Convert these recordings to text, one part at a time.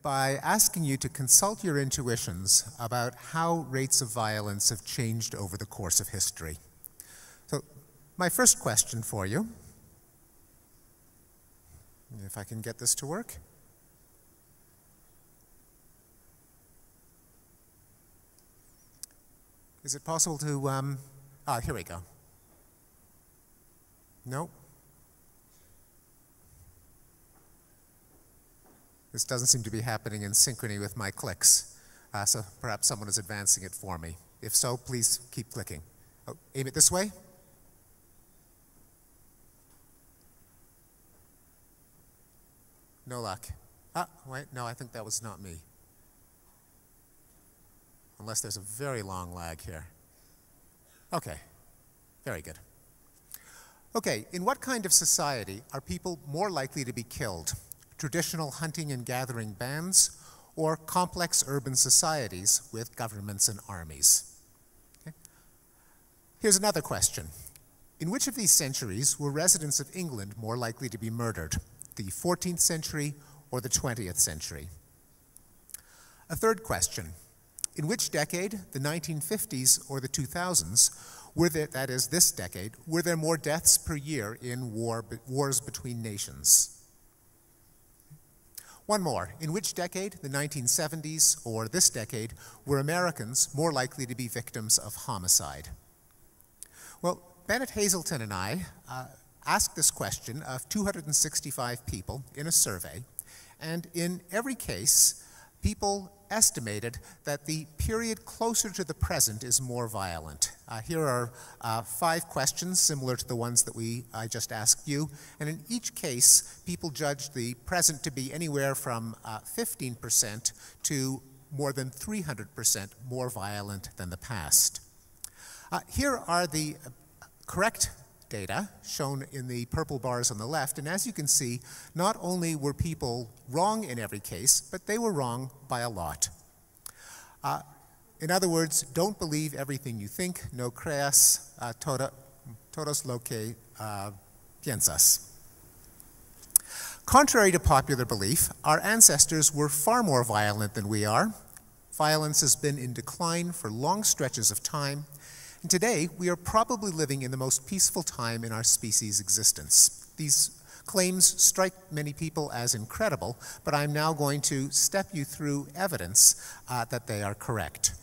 by asking you to consult your intuitions about how rates of violence have changed over the course of history. So, my first question for you, if I can get this to work. Is it possible to, here we go. No? This doesn't seem to be happening in synchrony with my clicks, so perhaps someone is advancing it for me. If so, please keep clicking. Oh, aim it this way. No luck. Wait, no, I think that was not me. Unless there's a very long lag here. Okay, very good. Okay, in what kind of society are people more likely to be killed? Traditional hunting and gathering bands, or complex urban societies with governments and armies? Okay. Here's another question. In which of these centuries were residents of England more likely to be murdered? The 14th century or the 20th century? A third question. In which decade, the 1950s or the 2000s, that is this decade, were there more deaths per year in wars between nations? One more. In which decade, the 1970s or this decade, were Americans more likely to be victims of homicide? Well, Bennett Hazelton and I asked this question of 265 people in a survey, and in every case, people estimated that the period closer to the present is more violent. Here are 5 questions similar to the ones that I just asked you, and in each case, people judged the present to be anywhere from 15% to more than 300% more violent than the past. Here are the correct data shown in the purple bars on the left, and as you can see, not only were people wrong in every case, but they were wrong by a lot. In other words, don't believe everything you think, no creas todos lo que piensas. Contrary to popular belief, our ancestors were far more violent than we are. Violence has been in decline for long stretches of time, and today, we are probably living in the most peaceful time in our species' existence. These claims strike many people as incredible, but I'm now going to step you through evidence that they are correct.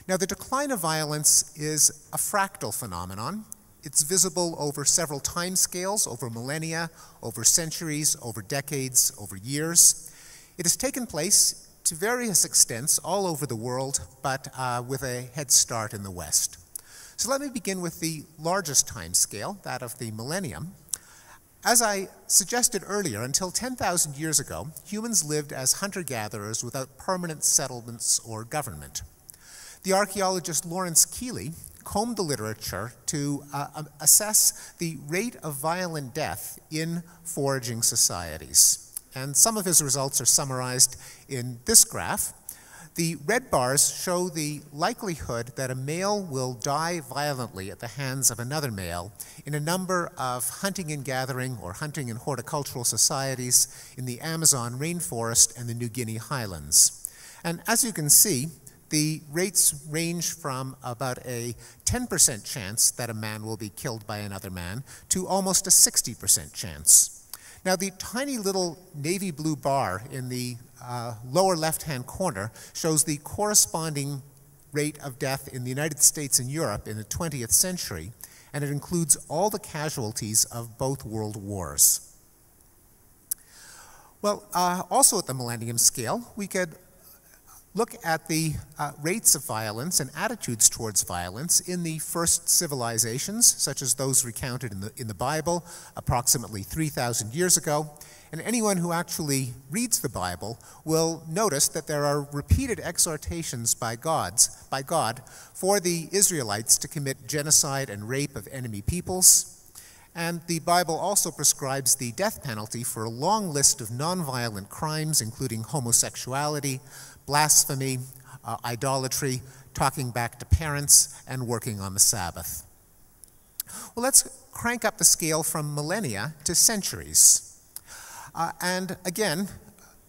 Now, the decline of violence is a fractal phenomenon. It's visible over several time scales, over millennia, over centuries, over decades, over years. It has taken place to various extents all over the world, but with a head start in the West. So let me begin with the largest time scale, that of the millennium. As I suggested earlier, until 10,000 years ago, humans lived as hunter-gatherers without permanent settlements or government. The archaeologist Lawrence Keeley combed the literature to assess the rate of violent death in foraging societies. And some of his results are summarized in this graph. The red bars show the likelihood that a male will die violently at the hands of another male in a number of hunting and gathering or hunting and horticultural societies in the Amazon rainforest and the New Guinea highlands. And as you can see, the rates range from about a 10% chance that a man will be killed by another man to almost a 60% chance. Now, the tiny little navy blue bar in the lower left-hand corner shows the corresponding rate of death in the United States and Europe in the 20th century, and it includes all the casualties of both world wars. Well, also at the millennium scale, we could look at the rates of violence and attitudes towards violence in the first civilizations, such as those recounted in the Bible approximately 3,000 years ago. And anyone who actually reads the Bible will notice that there are repeated exhortations by God for the Israelites to commit genocide and rape of enemy peoples. And the Bible also prescribes the death penalty for a long list of nonviolent crimes, including homosexuality, blasphemy, idolatry, talking back to parents, and working on the Sabbath. Well, let's crank up the scale from millennia to centuries. And again,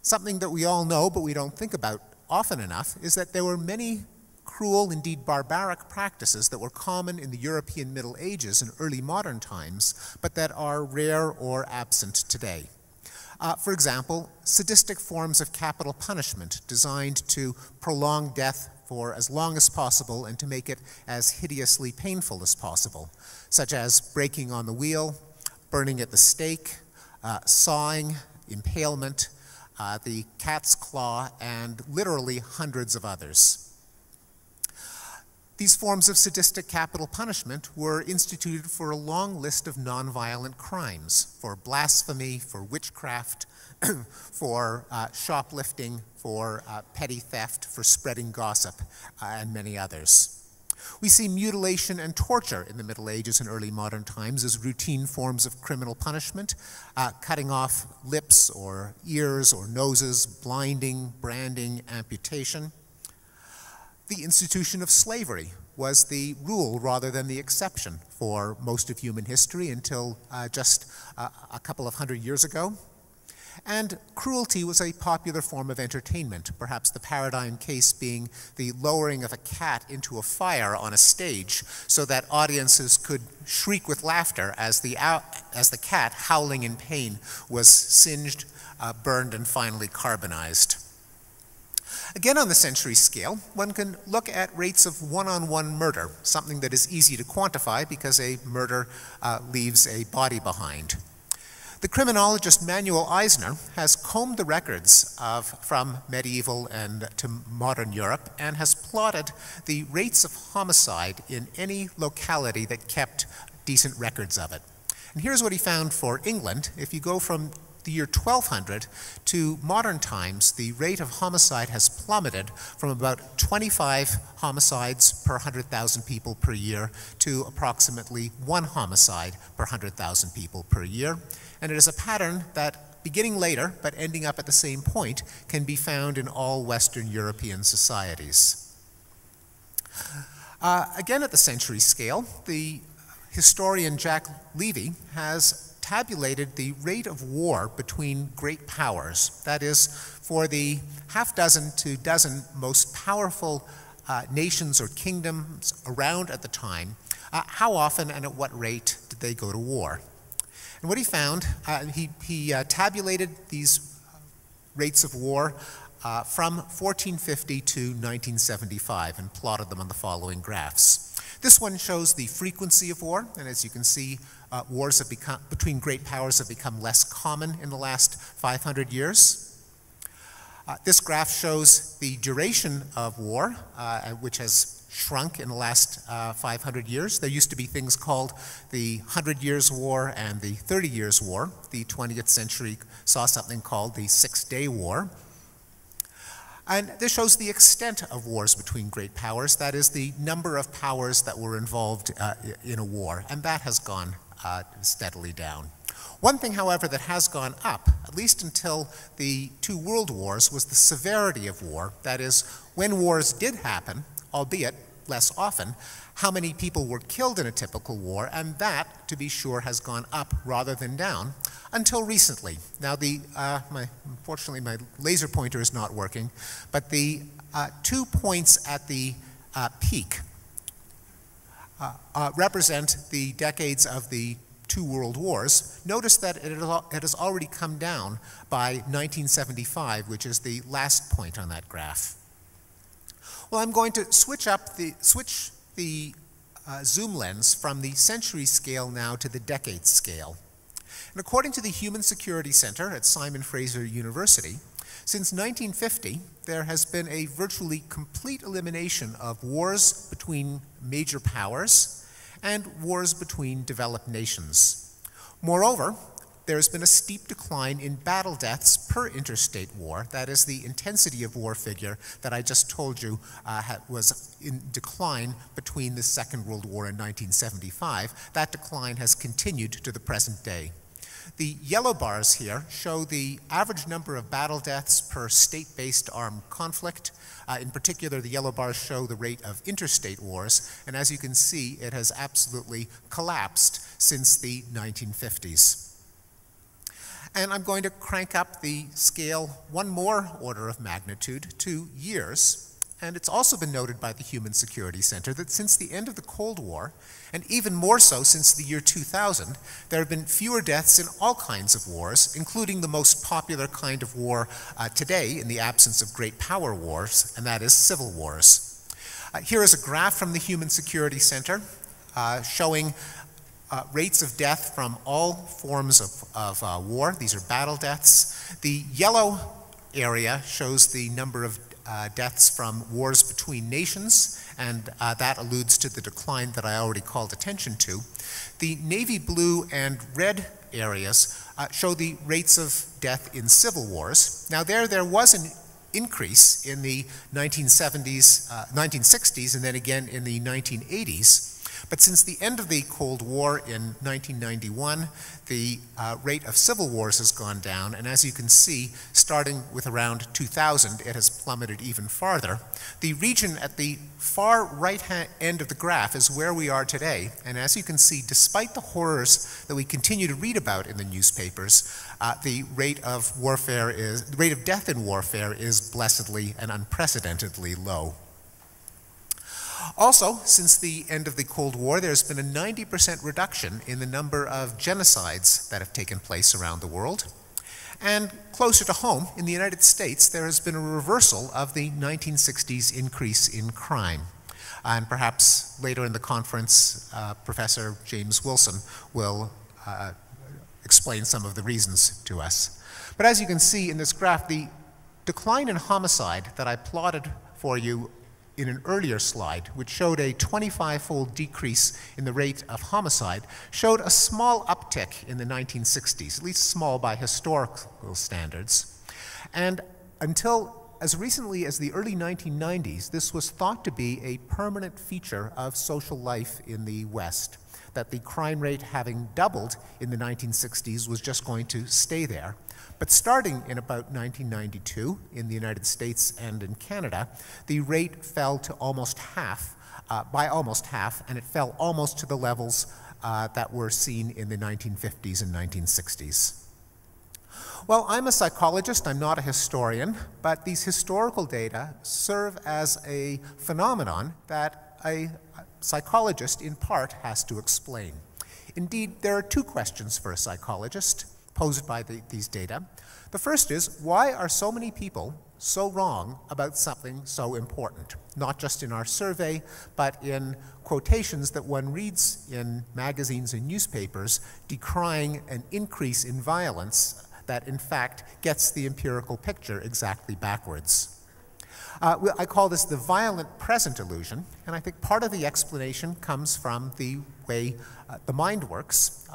Something that we all know but we don't think about often enough is that there were many cruel, indeed barbaric practices that were common in the European Middle Ages and early modern times, but that are rare or absent today. For example, sadistic forms of capital punishment designed to prolong death for as long as possible and to make it as hideously painful as possible, such as breaking on the wheel, burning at the stake, sawing, impalement, the cat's claw, and literally hundreds of others. These forms of sadistic capital punishment were instituted for a long list of nonviolent crimes, for blasphemy, for witchcraft, for shoplifting, for petty theft, for spreading gossip, and many others. We see mutilation and torture in the Middle Ages and early modern times as routine forms of criminal punishment, cutting off lips or ears or noses, blinding, branding, amputation. The institution of slavery was the rule rather than the exception for most of human history until just a couple of hundred years ago. And cruelty was a popular form of entertainment, perhaps the paradigm case being the lowering of a cat into a fire on a stage so that audiences could shriek with laughter as the cat, howling in pain, was singed, burned, and finally carbonized. Again, on the century scale, one can look at rates of one-on-one murder, something that is easy to quantify because a murder leaves a body behind. The criminologist Manuel Eisner has combed the records from medieval and to modern Europe and has plotted the rates of homicide in any locality that kept decent records of it. And here's what he found for England. If you go from the year 1200 to modern times, the rate of homicide has plummeted from about 25 homicides per 100,000 people per year to approximately 1 homicide per 100,000 people per year. And it is a pattern that, beginning later but ending up at the same point, can be found in all Western European societies. Again, at the century scale, the historian Jack Levy has tabulated the rate of war between great powers. That is, for the half dozen to dozen most powerful nations or kingdoms around at the time, how often and at what rate did they go to war? And what he found, he tabulated these rates of war from 1450 to 1975 and plotted them on the following graphs. This one shows the frequency of war, and as you can see, wars between great powers have become less common in the last 500 years. This graph shows the duration of war, which has shrunk in the last 500 years. There used to be things called the 100 Years' War and the 30 Years' War. The 20th century saw something called the 6-Day War. And this shows the extent of wars between great powers, that is, the number of powers that were involved in a war, and that has gone steadily down. One thing, however, that has gone up, at least until the 2 world wars, was the severity of war. That is, when wars did happen, albeit less often, how many people were killed in a typical war, and that, to be sure, has gone up rather than down until recently. Now, unfortunately, my laser pointer is not working, but the 2 points at the peak represent the decades of the 2 world wars. Notice that it has already come down by 1975, which is the last point on that graph. Well, I'm going to switch the zoom lens from the century scale now to the decade scale. And according to the Human Security Center at Simon Fraser University, since 1950, there has been a virtually complete elimination of wars between major powers and wars between developed nations. Moreover, there has been a steep decline in battle deaths per interstate war. That is, the intensity of war figure that I just told you was in decline between the Second World War and 1975. That decline has continued to the present day. The yellow bars here show the average number of battle deaths per state-based armed conflict. In particular, the yellow bars show the rate of interstate wars, and as you can see, it has absolutely collapsed since the 1950s. And I'm going to crank up the scale one more order of magnitude to years. And it's also been noted by the Human Security Center that since the end of the Cold War, and even more so since the year 2000, there have been fewer deaths in all kinds of wars, including the most popular kind of war today in the absence of great power wars, and that is civil wars. Here is a graph from the Human Security Center showing rates of death from all forms of war. These are battle deaths. The yellow area shows the number of deaths from wars between nations, and that alludes to the decline that I already called attention to. The navy blue and red areas show the rates of death in civil wars. Now there was an increase in the 1960s and then again in the 1980s. But since the end of the Cold War in 1991, the rate of civil wars has gone down, and as you can see, starting with around 2000, it has plummeted even farther. The region at the far right-hand end of the graph is where we are today, and as you can see, despite the horrors that we continue to read about in the newspapers, the rate of death in warfare is blessedly and unprecedentedly low. Also, since the end of the Cold War, there's been a 90% reduction in the number of genocides that have taken place around the world. And closer to home, in the United States, there has been a reversal of the 1960s increase in crime. And perhaps later in the conference, Professor James Wilson will explain some of the reasons to us. But as you can see in this graph, the decline in homicide that I plotted for you in an earlier slide, which showed a 25-fold decrease in the rate of homicide, showed a small uptick in the 1960s, at least small by historical standards. And until as recently as the early 1990s, this was thought to be a permanent feature of social life in the West, that the crime rate, having doubled in the 1960s, was just going to stay there. But starting in about 1992 in the United States and in Canada, the rate fell to almost half, by almost half, and it fell almost to the levels that were seen in the 1950s and 1960s. Well, I'm a psychologist, I'm not a historian, but these historical data serve as a phenomenon that a psychologist, in part, has to explain. Indeed, there are two questions for a psychologist posed by these data. The first is, why are so many people so wrong about something so important? Not just in our survey, but in quotations that one reads in magazines and newspapers decrying an increase in violence that in fact gets the empirical picture exactly backwards. I call this the violent present illusion, and I think part of the explanation comes from the way the mind works.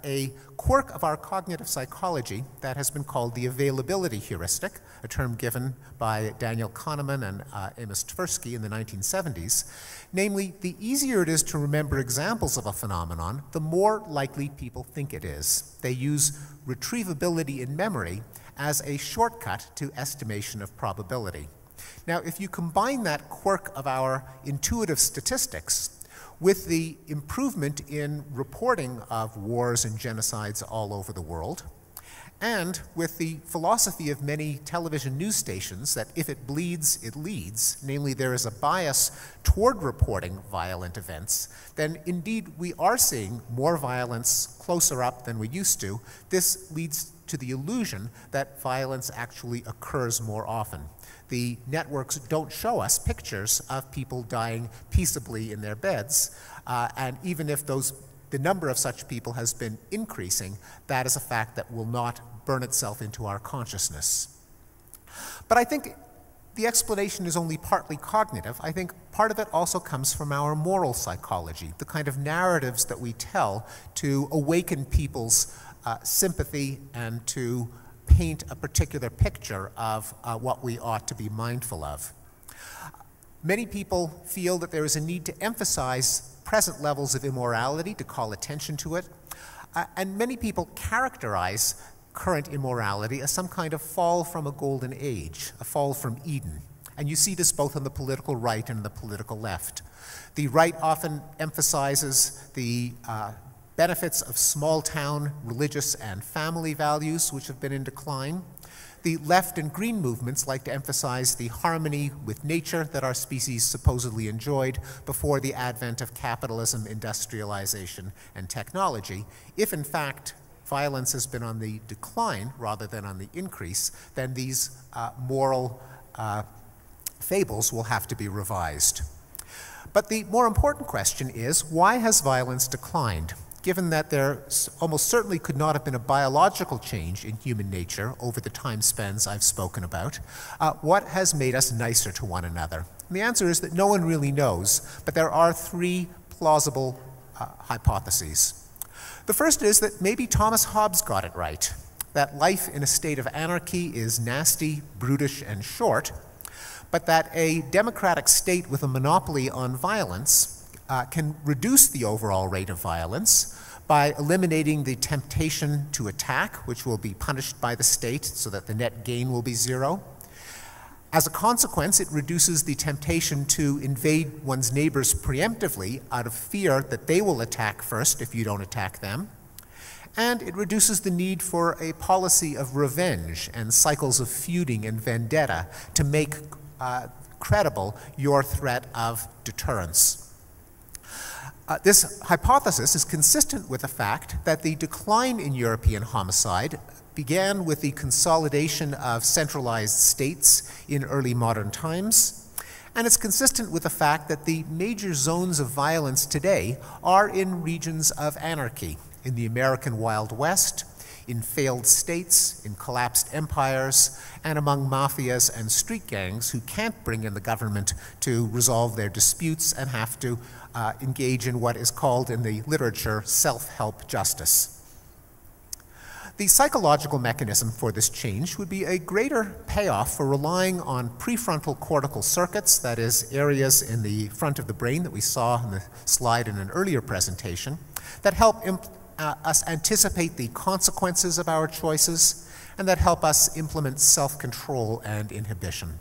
A quirk of our cognitive psychology that has been called the availability heuristic, a term given by Daniel Kahneman and Amos Tversky in the 1970s. Namely, the easier it is to remember examples of a phenomenon, the more likely people think it is. They use retrievability in memory as a shortcut to estimation of probability. Now, if you combine that quirk of our intuitive statistics with the improvement in reporting of wars and genocides all over the world, and with the philosophy of many television news stations that if it bleeds, it leads, namely there is a bias toward reporting violent events, then indeed we are seeing more violence closer up than we used to. This leads to the illusion that violence actually occurs more often. The networks don't show us pictures of people dying peaceably in their beds, and even if the number of such people has been increasing, that is a fact that will not burn itself into our consciousness. But I think the explanation is only partly cognitive. I think part of it also comes from our moral psychology, the kind of narratives that we tell to awaken people's sympathy and to paint a particular picture of what we ought to be mindful of. Many people feel that there is a need to emphasize present levels of immorality, to call attention to it, and many people characterize current immorality as some kind of fall from a golden age, a fall from Eden. And you see this both on the political right and the political left. The right often emphasizes the benefits of small-town religious and family values, which have been in decline. The left and green movements like to emphasize the harmony with nature that our species supposedly enjoyed before the advent of capitalism, industrialization, and technology. If, in fact, violence has been on the decline rather than on the increase, then these moral fables will have to be revised. But the more important question is, why has violence declined? Given that there almost certainly could not have been a biological change in human nature over the time spans I've spoken about, what has made us nicer to one another? And the answer is that no one really knows, but there are three plausible hypotheses. The first is that maybe Thomas Hobbes got it right, that life in a state of anarchy is nasty, brutish, and short, but that a democratic state with a monopoly on violence can reduce the overall rate of violence by eliminating the temptation to attack, which will be punished by the state so that the net gain will be zero. As a consequence, it reduces the temptation to invade one's neighbors preemptively out of fear that they will attack first if you don't attack them. And it reduces the need for a policy of revenge and cycles of feuding and vendetta to make credible your threat of deterrence. This hypothesis is consistent with the fact that the decline in European homicide began with the consolidation of centralized states in early modern times, and it's consistent with the fact that the major zones of violence today are in regions of anarchy, in the American Wild West, in failed states, in collapsed empires, and among mafias and street gangs who can't bring in the government to resolve their disputes and have to engage in what is called in the literature self-help justice. The psychological mechanism for this change would be a greater payoff for relying on prefrontal cortical circuits, that is, areas in the front of the brain that we saw in the slide in an earlier presentation, that help us anticipate the consequences of our choices and that help us implement self-control and inhibition.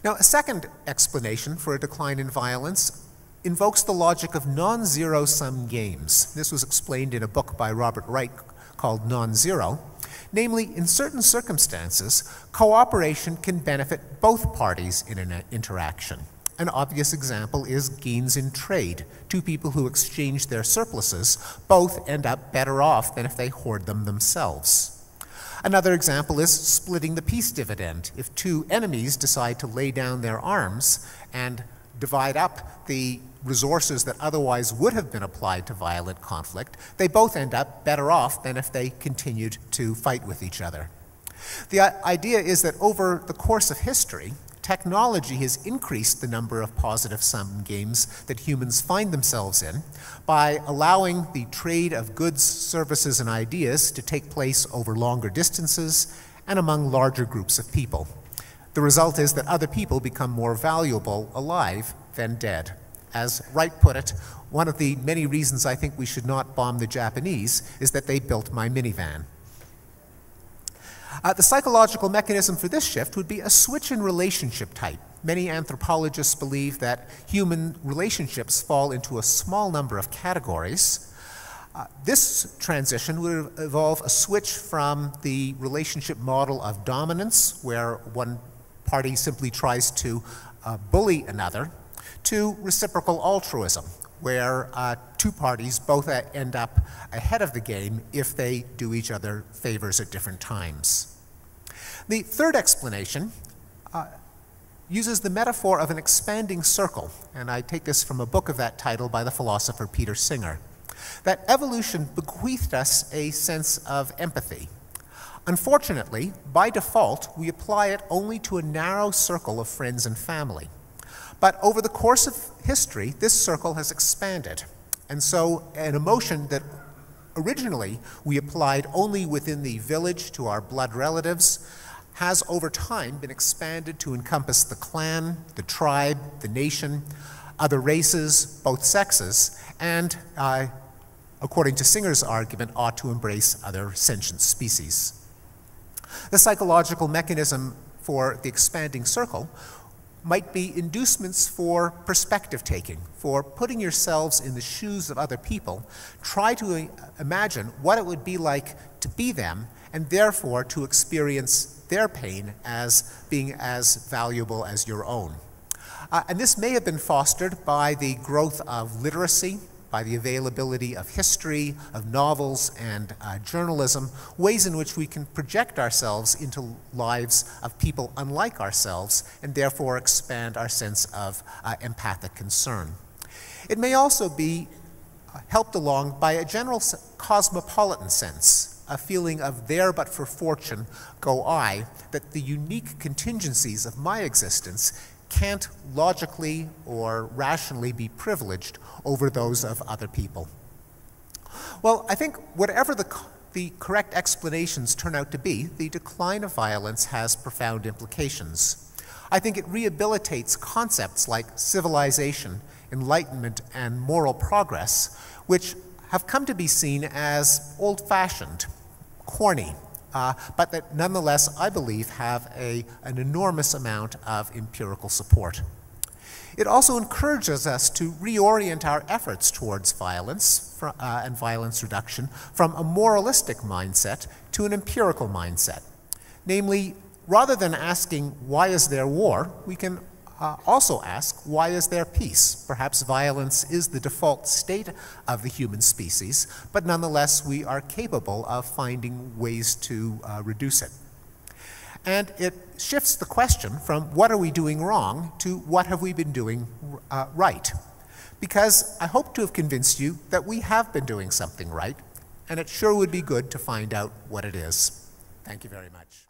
Now, a second explanation for a decline in violence invokes the logic of non-zero-sum games. This was explained in a book by Robert Wright called Non-Zero. Namely, in certain circumstances, cooperation can benefit both parties in an interaction. An obvious example is gains in trade. Two people who exchange their surpluses both end up better off than if they hoard them themselves. Another example is splitting the peace dividend. If two enemies decide to lay down their arms and divide up the resources that otherwise would have been applied to violent conflict, they both end up better off than if they continued to fight with each other. The idea is that over the course of history, technology has increased the number of positive sum games that humans find themselves in by allowing the trade of goods, services, and ideas to take place over longer distances and among larger groups of people. The result is that other people become more valuable alive than dead. As Wright put it, one of the many reasons I think we should not bomb the Japanese is that they built my minivan. The psychological mechanism for this shift would be a switch in relationship type. Many anthropologists believe that human relationships fall into a small number of categories. This transition would involve a switch from the relationship model of dominance, where one party simply tries to bully another, to reciprocal altruism, where two parties both end up ahead of the game if they do each other favors at different times. The third explanation uses the metaphor of an expanding circle, and I take this from a book of that title by the philosopher Peter Singer, that evolution bequeathed us a sense of empathy. Unfortunately, by default, we apply it only to a narrow circle of friends and family. But over the course of history, this circle has expanded. And so an emotion that originally we applied only within the village to our blood relatives has over time been expanded to encompass the clan, the tribe, the nation, other races, both sexes, and according to Singer's argument, ought to embrace other sentient species. The psychological mechanism for the expanding circle might be inducements for perspective taking, for putting yourselves in the shoes of other people. Try to imagine what it would be like to be them, and therefore to experience their pain as being as valuable as your own. And this may have been fostered by the growth of literacy, by the availability of history, of novels, and journalism, ways in which we can project ourselves into lives of people unlike ourselves, and therefore expand our sense of empathic concern. It may also be helped along by a general cosmopolitan sense, a feeling of there but for fortune go I, that the unique contingencies of my existence can't logically or rationally be privileged over those of other people. Well, I think whatever the correct explanations turn out to be, the decline of violence has profound implications. I think it rehabilitates concepts like civilization, enlightenment, and moral progress, which have come to be seen as old-fashioned, corny, but that nonetheless, I believe, have an enormous amount of empirical support. It also encourages us to reorient our efforts towards violence and violence reduction from a moralistic mindset to an empirical mindset. Namely, rather than asking, why is there war, we can also ask, why is there peace? Perhaps violence is the default state of the human species, but nonetheless we are capable of finding ways to reduce it. And it shifts the question from what are we doing wrong to what have we been doing right. Because I hope to have convinced you that we have been doing something right, and it sure would be good to find out what it is. Thank you very much.